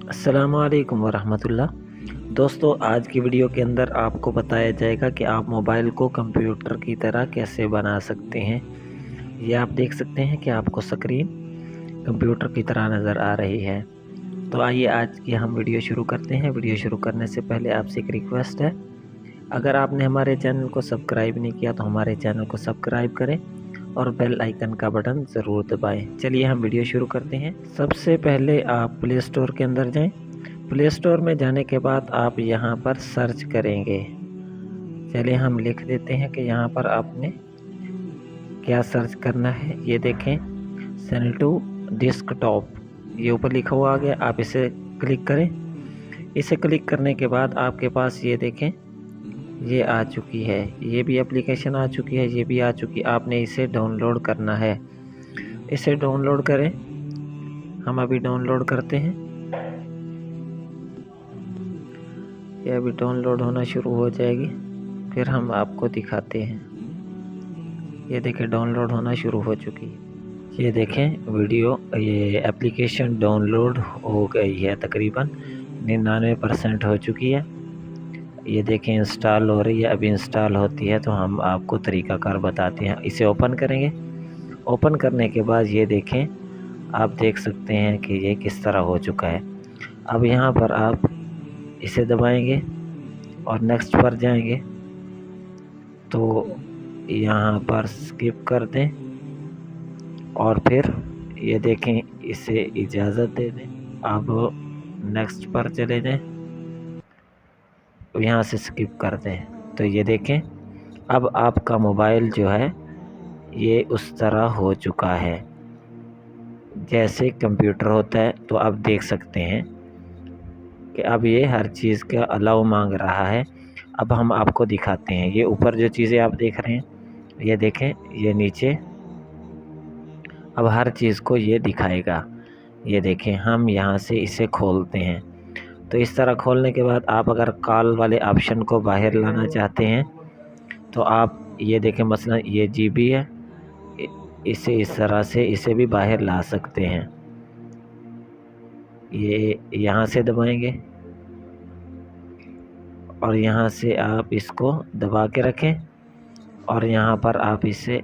अस्सलामुअलैकुम वरहमतुल्लाह। दोस्तों, आज की वीडियो के अंदर आपको बताया जाएगा कि आप मोबाइल को कंप्यूटर की तरह कैसे बना सकते हैं। ये आप देख सकते हैं कि आपको स्क्रीन कंप्यूटर की तरह नज़र आ रही है। तो आइए आज की हम वीडियो शुरू करते हैं। वीडियो शुरू करने से पहले आपसे एक रिक्वेस्ट है, अगर आपने हमारे चैनल को सब्सक्राइब नहीं किया तो हमारे चैनल को सब्सक्राइब करें और बेल आइकन का बटन ज़रूर दबाएं। चलिए हम वीडियो शुरू करते हैं। सबसे पहले आप प्ले स्टोर के अंदर जाएं। प्ले स्टोर में जाने के बाद आप यहाँ पर सर्च करेंगे। चलिए हम लिख देते हैं कि यहाँ पर आपने क्या सर्च करना है। ये देखें, सेनेटू डेस्कटॉप, ये ऊपर लिखा हुआ आ गया। आप इसे क्लिक करें। इसे क्लिक करने के बाद आपके पास ये देखें, ये आ चुकी है। ये भी एप्लीकेशन आ चुकी है, ये भी आ चुकी है। आपने इसे डाउनलोड करना है। इसे डाउनलोड करें। हम अभी डाउनलोड करते हैं। ये अभी डाउनलोड होना शुरू हो जाएगी, फिर हम आपको दिखाते हैं। ये देखें, डाउनलोड होना शुरू हो चुकी है। ये देखें वीडियो, ये एप्लीकेशन डाउनलोड हो गई है, तकरीबन 99% हो चुकी है। ये देखें इंस्टॉल हो रही है। अभी इंस्टॉल होती है तो हम आपको तरीक़ाकार बताते हैं। इसे ओपन करेंगे। ओपन करने के बाद ये देखें, आप देख सकते हैं कि ये किस तरह हो चुका है। अब यहाँ पर आप इसे दबाएंगे और नेक्स्ट पर जाएंगे तो यहाँ पर स्किप कर दें और फिर ये देखें, इसे इजाज़त दे दें। अब नेक्स्ट पर चले जाएं, यहाँ से स्किप कर दें। तो ये देखें, अब आपका मोबाइल जो है ये उस तरह हो चुका है जैसे कंप्यूटर होता है। तो आप देख सकते हैं कि अब ये हर चीज़ का अलाउ मांग रहा है। अब हम आपको दिखाते हैं। ये ऊपर जो चीज़ें आप देख रहे हैं, ये देखें, ये नीचे अब हर चीज़ को ये दिखाएगा। ये देखें, हम यहाँ से इसे खोलते हैं। तो इस तरह खोलने के बाद आप अगर कॉल वाले ऑप्शन को बाहर लाना चाहते हैं तो आप ये देखें, मसलन ये जीबी है, इसे इस तरह से इसे भी बाहर ला सकते हैं। ये यहाँ से दबाएंगे और यहाँ से आप इसको दबा के रखें और यहाँ पर आप इसे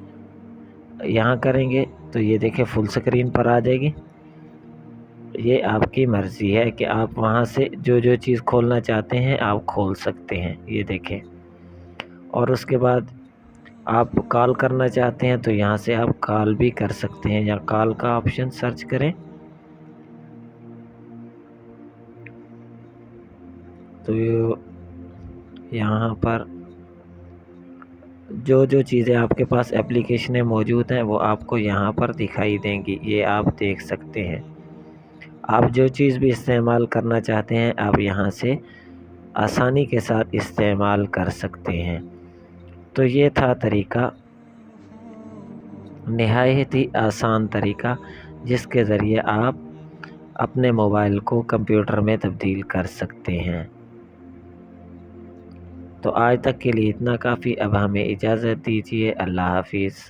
यहाँ करेंगे तो ये देखें फुल स्क्रीन पर आ जाएगी। ये आपकी मर्ज़ी है कि आप वहाँ से जो जो चीज़ खोलना चाहते हैं आप खोल सकते हैं। ये देखें, और उसके बाद आप कॉल करना चाहते हैं तो यहाँ से आप कॉल भी कर सकते हैं, या कॉल का ऑप्शन सर्च करें तो यहाँ पर जो जो चीज़ें आपके पास एप्लीकेशनें मौजूद हैं वो आपको यहाँ पर दिखाई देंगी। ये आप देख सकते हैं। आप जो चीज़ भी इस्तेमाल करना चाहते हैं आप यहाँ से आसानी के साथ इस्तेमाल कर सकते हैं। तो ये था तरीका, निहायत ही आसान तरीका, जिसके ज़रिए आप अपने मोबाइल को कंप्यूटर में तब्दील कर सकते हैं। तो आज तक के लिए इतना काफ़ी। अब हमें इजाज़त दीजिए। अल्लाह हाफ़िज़।